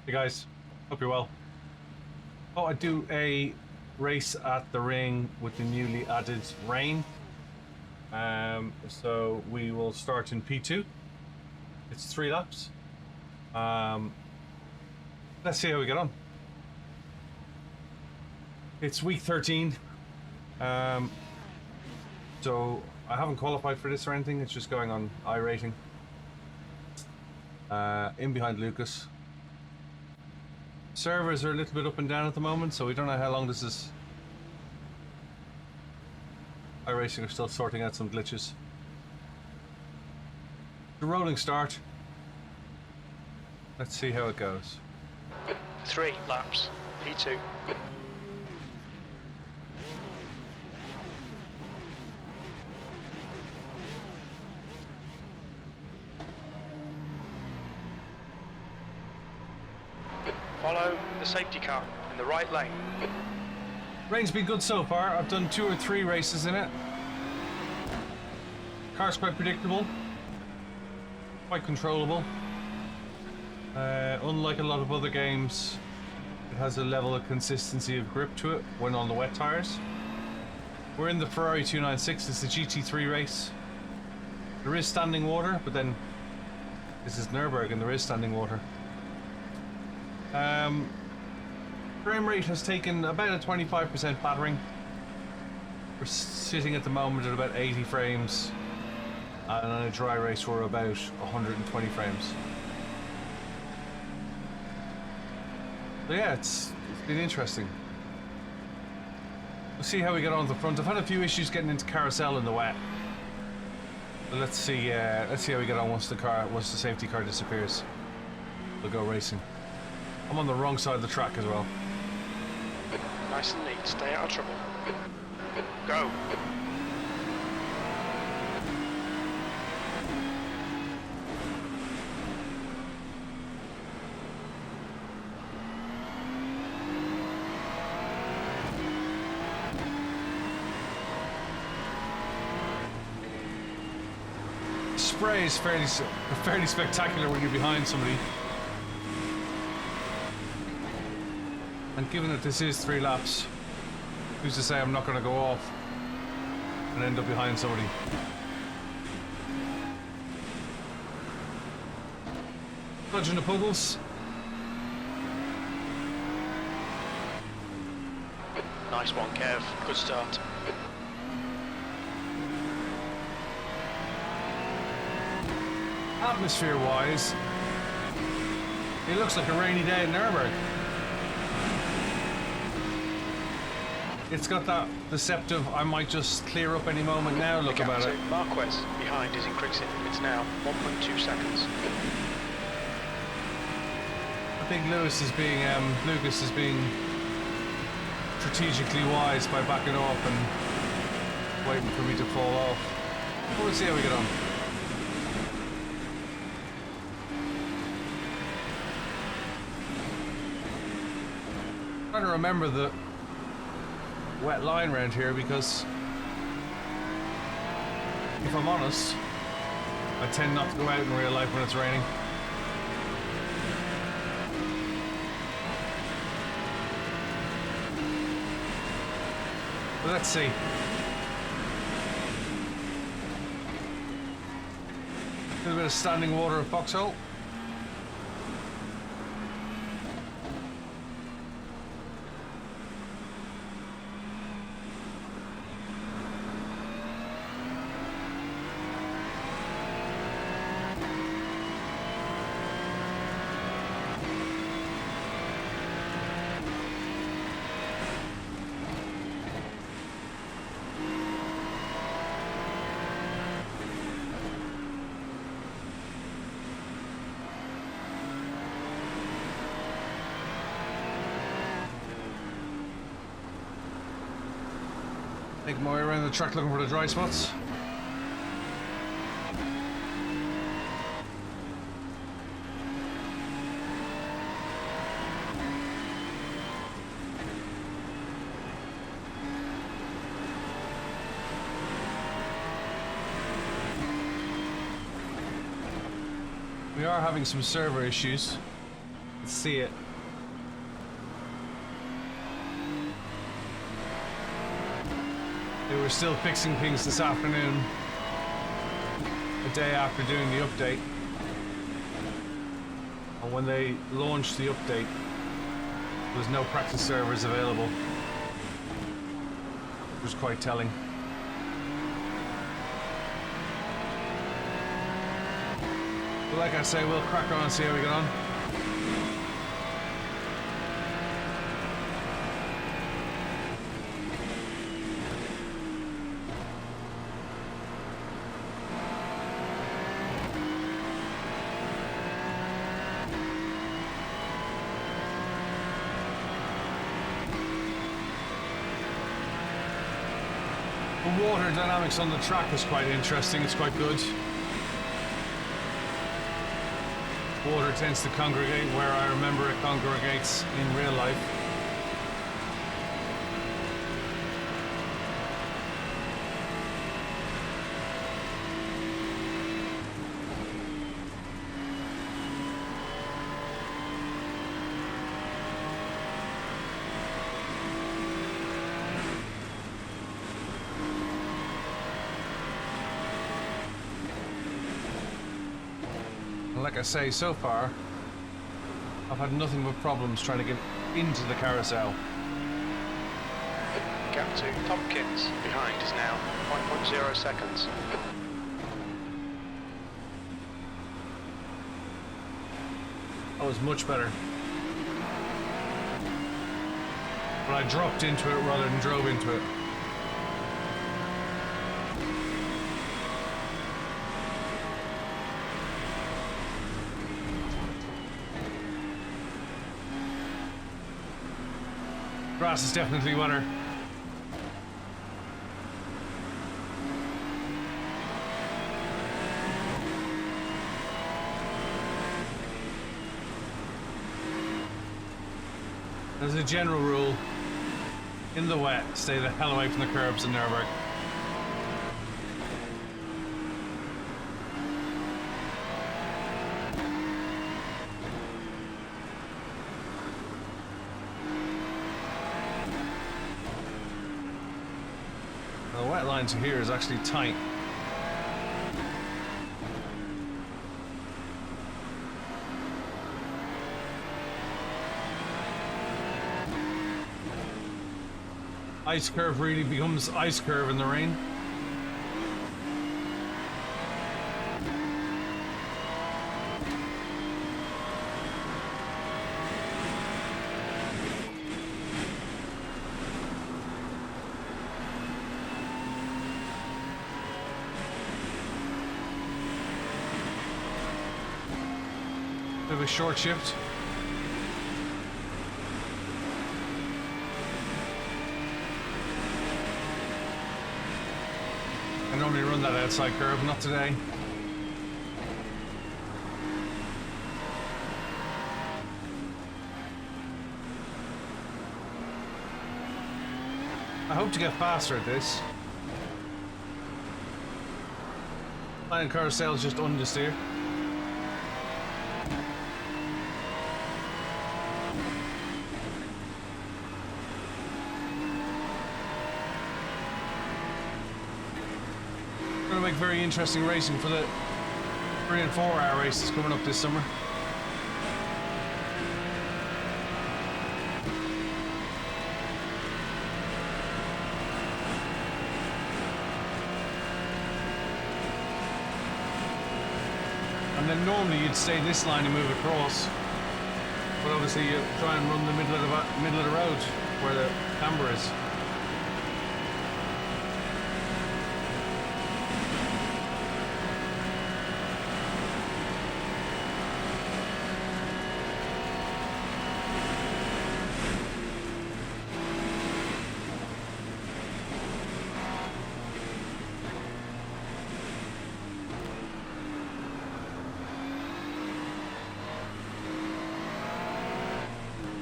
Hey guys, hope you're well. Oh, I do a race at the ring with the newly added rain. So we will start in P2. It's 3 laps. Let's see how we get on. It's week 13. So I haven't qualified for this or anything. It's just going on iRating. In behind Lucas. Servers are a little bit up and down at the moment, so we don't know how long this is. iRacing are still sorting out some glitches. The rolling start. Let's see how it goes. 3 laps, P2. Follow the safety car in the right lane. Rain's been good so far. I've done 2 or 3 races in it. Car's quite predictable, quite controllable. Unlike a lot of other games, it has a level of consistency of grip to it when on the wet tires. We're in the Ferrari 296. It's the GT3 race. There is standing water, but then this is Nurburgring and there is standing water. Frame rate has taken about a 25% battering. We're sitting at the moment at about 80 frames, and on a dry race we're about 120 frames. So yeah, it's been interesting. We'll see how we get on at the front. I've had a few issues getting into carousel in the wet. But let's see how we get on once the safety car disappears. We'll go racing. I'm on the wrong side of the track as well. Nice and neat, stay out of trouble. Go! Spray is fairly spectacular when you're behind somebody. And given that this is 3 laps, who's to say I'm not going to go off and end up behind somebody? Dodging the puddles. Nice one, Kev. Good start. Atmosphere-wise, it looks like a rainy day in Nurburgring. It's got that deceptive, I might just clear up any moment now look about it. Marquez behind is increasing. It's now 1.2 seconds. I think Lucas is being strategically wise by backing off and waiting for me to fall off. We'll see how we get on. I'm trying to remember the wet line around here because if I'm honest, I tend not to go out in real life when it's raining. But let's see. A little bit of standing water at Foxhole. Make my way around the track looking for the dry spots. We are having some server issues. can see it. They were still fixing things this afternoon, a day after doing the update. And when they launched the update, there was no practice servers available. It was quite telling. But like I say, we'll crack on and see how we get on. The water dynamics on the track is quite interesting, it's quite good. Water tends to congregate where I remember it congregates in real life. Like I say, so far, I've had nothing but problems trying to get into the carousel. Gap to Tompkins behind is now 1.0 seconds. That was much better. But I dropped into it rather than drove into it. Grass is definitely wetter. As a general rule, in the wet, stay the hell away from the curbs in Nurburgring. The wet line to here is actually tight. Ice curve really becomes ice curve in the rain. Bit of a short shift. I normally run that outside curve, not today. I hope to get faster at this. Line carousel is just understeer. Going to make very interesting racing for the 3 and 4 hour races coming up this summer. And then normally you'd stay this line and move across, but obviously you try and run the middle of the road where the camber is.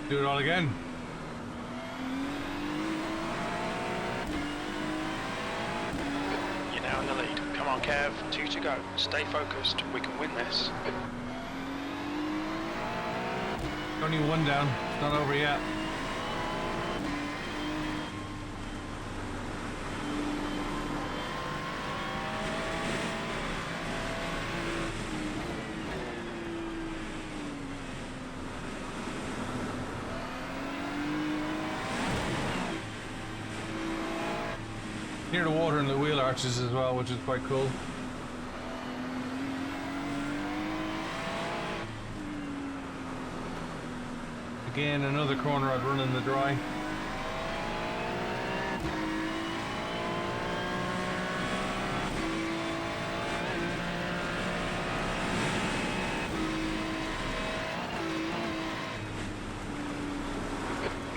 Do it all again. You're now in the lead. Come on, Kev. 2 to go. Stay focused. We can win this. Only one down. It's not over yet. Near the water and the wheel arches as well, which is quite cool. Again, another corner I'd run in the dry.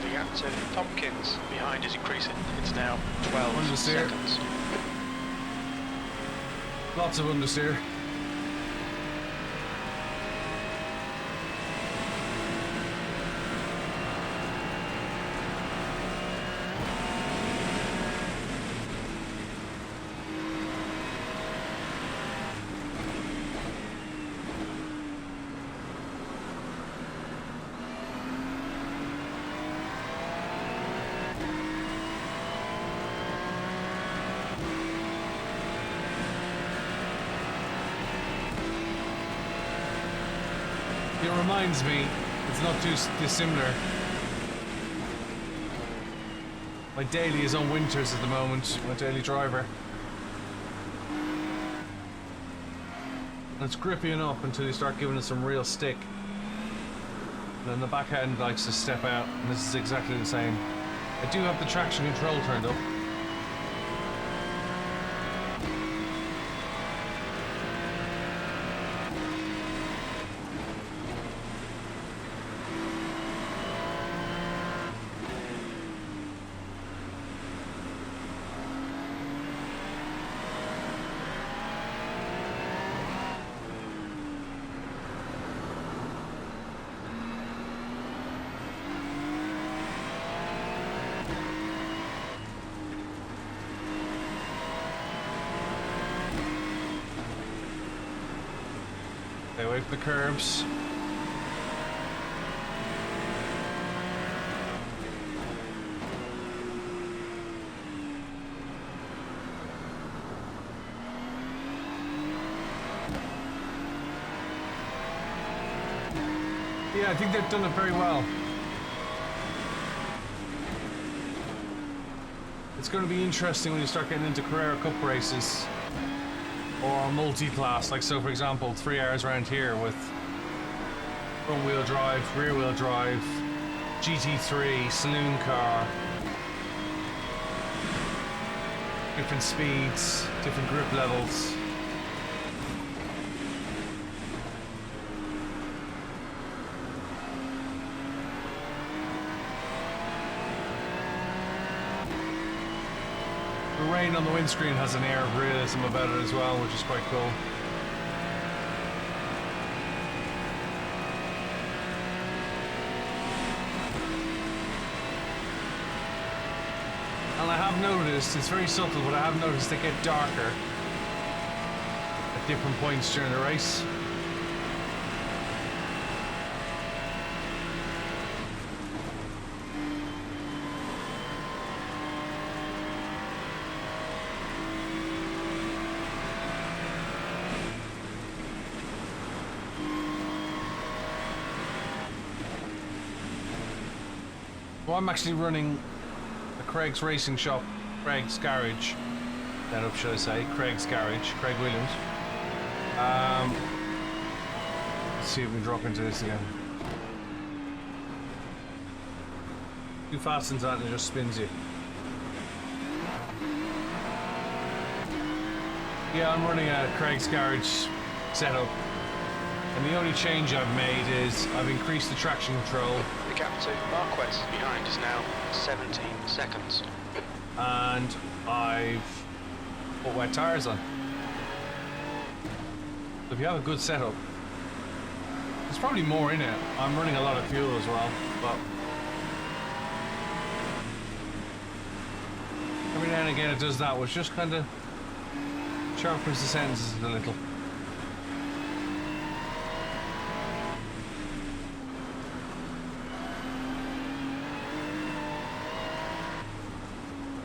The gap to Tompkins behind is increasing. It's now 12 Understeer. seconds. Lots of understeer. It reminds me, it's not too dissimilar. My daily is on winters at the moment, my daily driver. And it's grippy enough until you start giving it some real stick. And then the back end likes to step out, and this is exactly the same. I do have the traction control turned up. Stay away from the curbs. Yeah, I think they've done it very well. It's going to be interesting when you start getting into Carrera Cup races. Or multi-class, like so for example 3 hours around here with front wheel drive, rear wheel drive, GT3, saloon car, different speeds, different grip levels. The rain on the windscreen has an air of realism about it as well, which is quite cool. And I have noticed, it's very subtle, but I have noticed they get darker at different points during the race. Well, I'm actually running a Craig's Racing Shop, Craig's Garage, setup, should I say, Craig's Garage, Craig Williams. Let's see if we can drop into this again. Too fast into that and it just spins you. Yeah, I'm running a Craig's Garage setup. And the only change I've made is I've increased the traction control. The gap to Marquez behind is now 17 seconds. And I've put wet tyres on. So if you have a good setup, there's probably more in it. I'm running a lot of fuel as well, but every now and again it does that, which just kind of sharpens the sentences a little.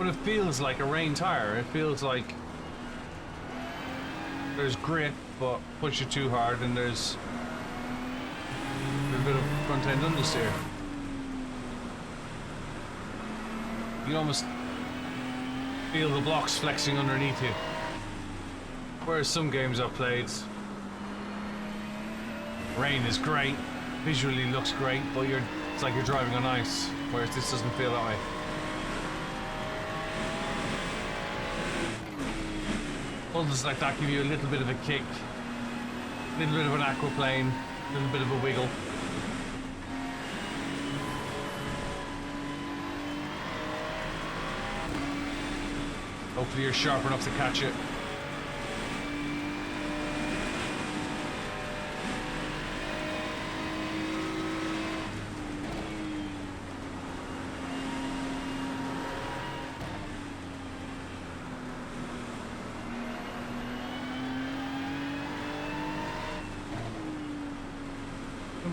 But it feels like a rain tire. It feels like there's grit, but push it too hard, and there's a bit of front end understeer. You can almost feel the blocks flexing underneath you. Whereas some games I've played, rain is great, visually looks great, but it's like you're driving on ice, whereas this doesn't feel that way. Puddles like that give you a little bit of a kick, a little bit of an aquaplane, a little bit of a wiggle. Hopefully you're sharp enough to catch it.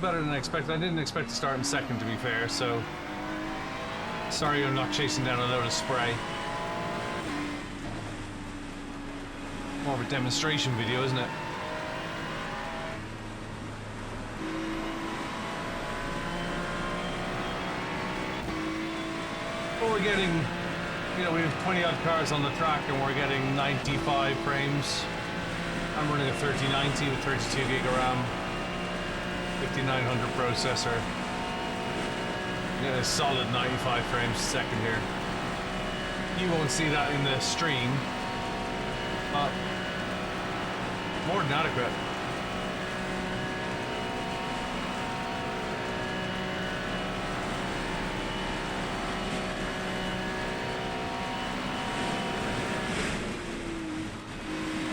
Better than I expected. I didn't expect to start in second, to be fair, so sorry I'm not chasing down a load of spray. More of a demonstration video, isn't it? But we're getting, you know, we have 20 odd cars on the track and we're getting 95 frames. I'm running a 3090 with 32 gig of RAM. 5900 processor. Yeah, a solid 95 frames a second here. You won't see that in the stream, but more than adequate.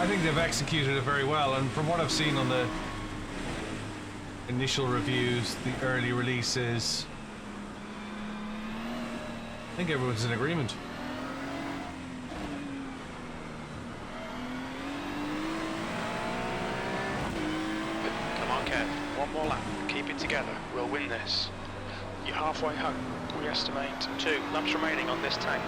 I think they've executed it very well, and from what I've seen on the initial reviews, the early releases, I think everyone's in agreement. Come on, Kev. One more lap. Keep it together. We'll win this. You're halfway home. We estimate 2 laps remaining on this tank.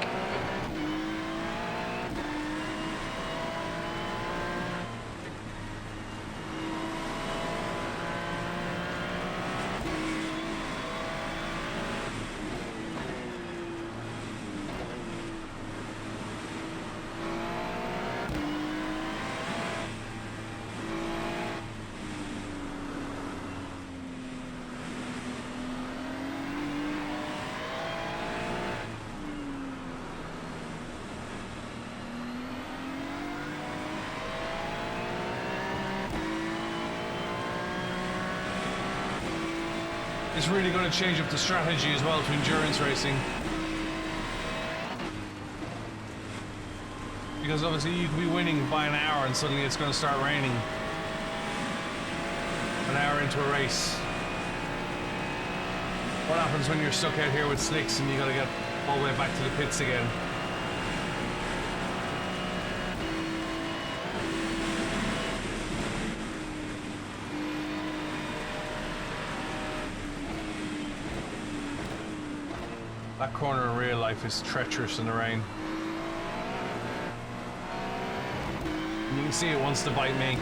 It's really going to change up the strategy as well to endurance racing. Because obviously you could be winning by an hour and suddenly it's going to start raining. An hour into a race. What happens when you're stuck out here with slicks and you got to get all the way back to the pits again? That corner in real life is treacherous in the rain. And you can see it wants to bite me.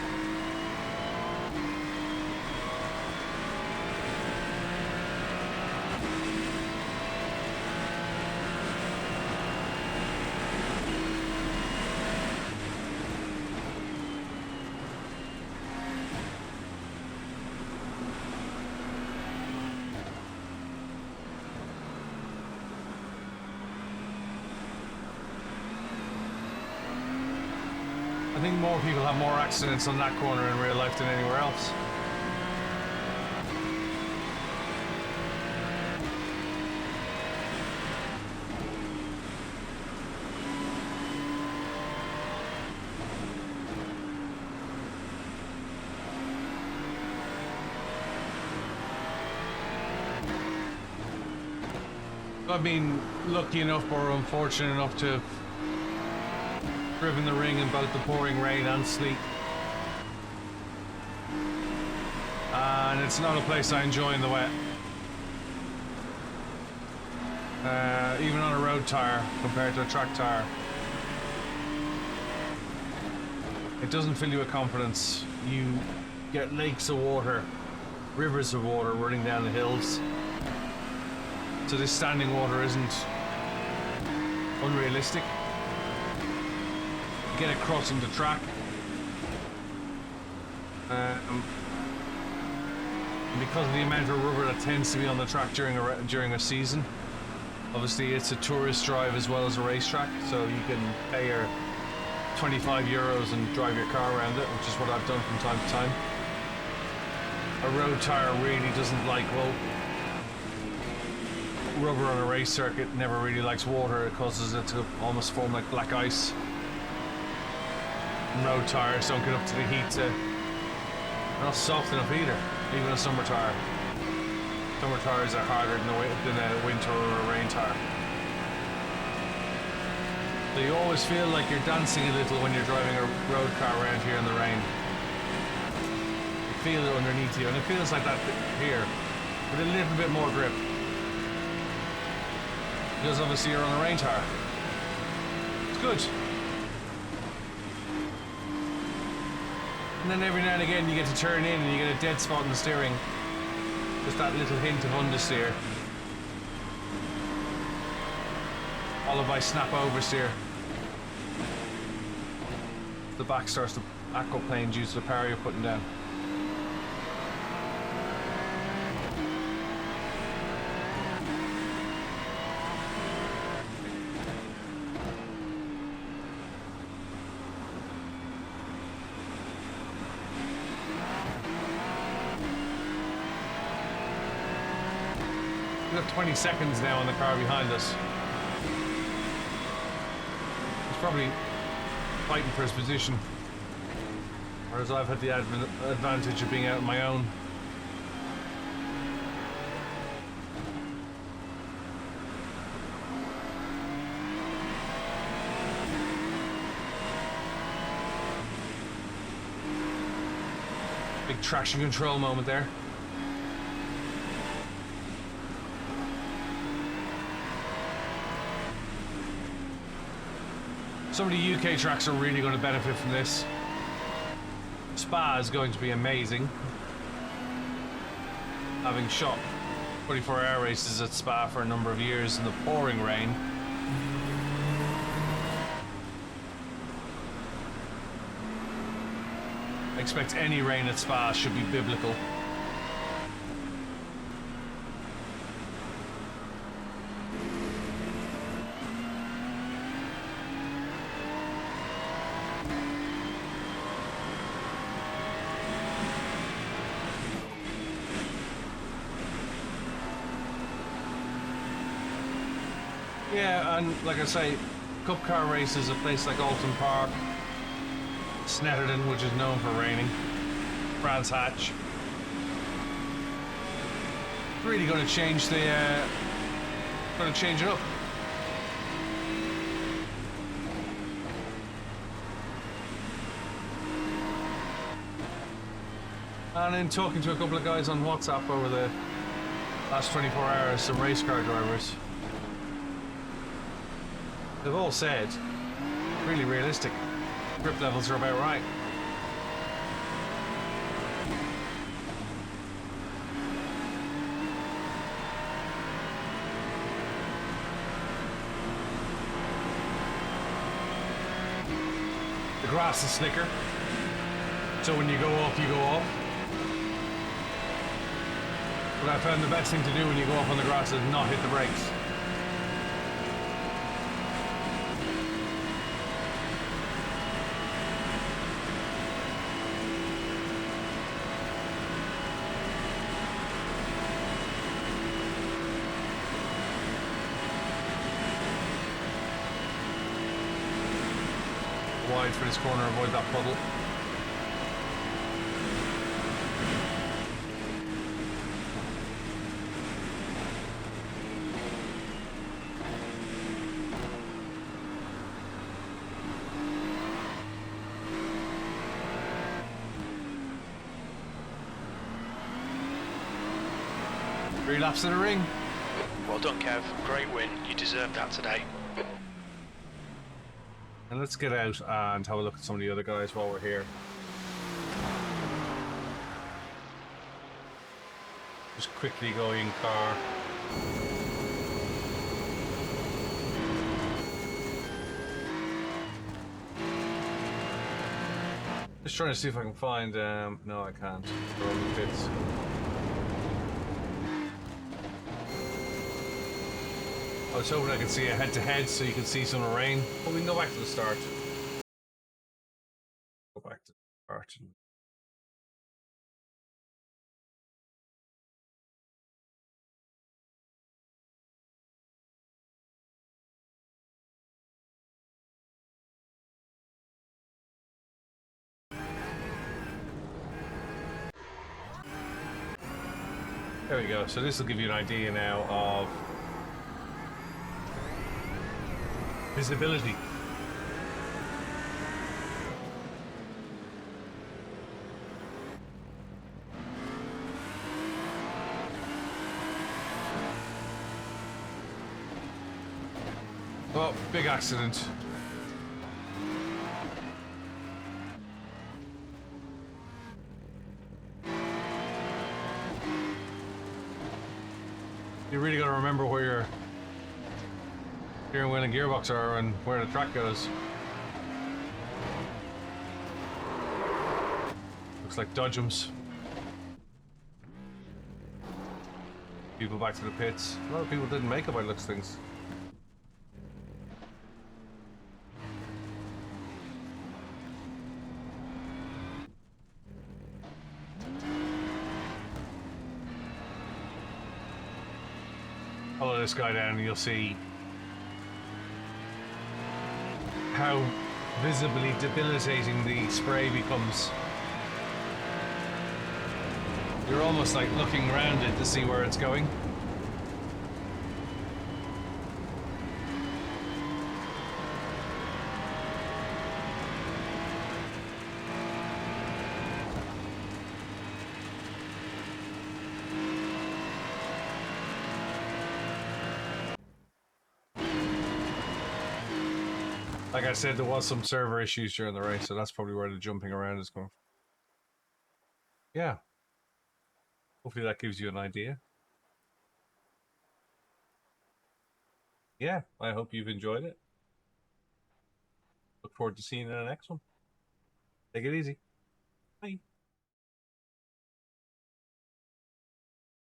I think more people have more accidents on that corner in real life than anywhere else. I've been lucky enough or unfortunate enough to have driven the ring in both the pouring rain and sleet. And it's not a place I enjoy in the wet. even on a road tire compared to a track tire. It doesn't fill you with confidence. You get lakes of water, rivers of water running down the hills. So this standing water isn't unrealistic. You get it crossing the track. Because of the amount of rubber that tends to be on the track during a season. Obviously it's a tourist drive as well as a racetrack, so you can pay your 25 euros and drive your car around it, which is what I've done from time to time. A road tire really doesn't like, well, rubber on a race circuit never really likes water. It causes it to almost form like black ice. And road tires don't get up to the heat. They're not soft enough either, even a summer tire. Summer tires are harder than a winter or a rain tire. So you always feel like you're dancing a little when you're driving a road car around here in the rain. You feel it underneath you, and it feels like that here, with a little bit more grip. Because obviously you're on a rain tire. It's good. And then every now and again you get to turn in and you get a dead spot in the steering. Just that little hint of understeer. Followed by snap oversteer. The back starts to aquaplane due to the power you're putting down. We've got 20 seconds now on the car behind us. He's probably fighting for his position, whereas I've had the advantage of being out on my own. Big traction control moment there. Some of the UK tracks are really going to benefit from this. Spa is going to be amazing. Having shot 24-hour races at Spa for a number of years in the pouring rain. I expect any rain at Spa should be biblical. Yeah, and like I say, Cup car races, a place like Alton Park, Snetterton, which is known for raining, Brands Hatch. Really going to change the, going to change it up. And in talking to a couple of guys on WhatsApp over the last 24 hours, some race car drivers, they've all said, really realistic, grip levels are about right. The grass is slicker, so when you go off, you go off. But I found the best thing to do when you go off on the grass is not hit the brakes. Wide for this corner, avoid that puddle. Three laps of the ring. Well done, Kev. Great win. You deserved that today. And let's get out and have a look at some of the other guys while we're here. Just quickly going car. Just trying to see if I can find, no I can't. They're on the pits. I was hoping I could see a head-to-head so you could see some rain. But we can go back to the start. Go back to the start. There we go. So this will give you an idea now of visibility. Oh, big accident. You really got to remember where your steering wheel and gearbox are and where the track goes. Looks like dodgems. People back to the pits. A lot of people didn't make it by the looks of things. Follow this guy down and you'll see how visibly debilitating the spray becomes. You're almost like looking around it to see where it's going. Like I said, there was some server issues during the race, so that's probably where the jumping around is going from. Yeah. Hopefully that gives you an idea. Yeah, I hope you've enjoyed it. Look forward to seeing you in the next one. Take it easy.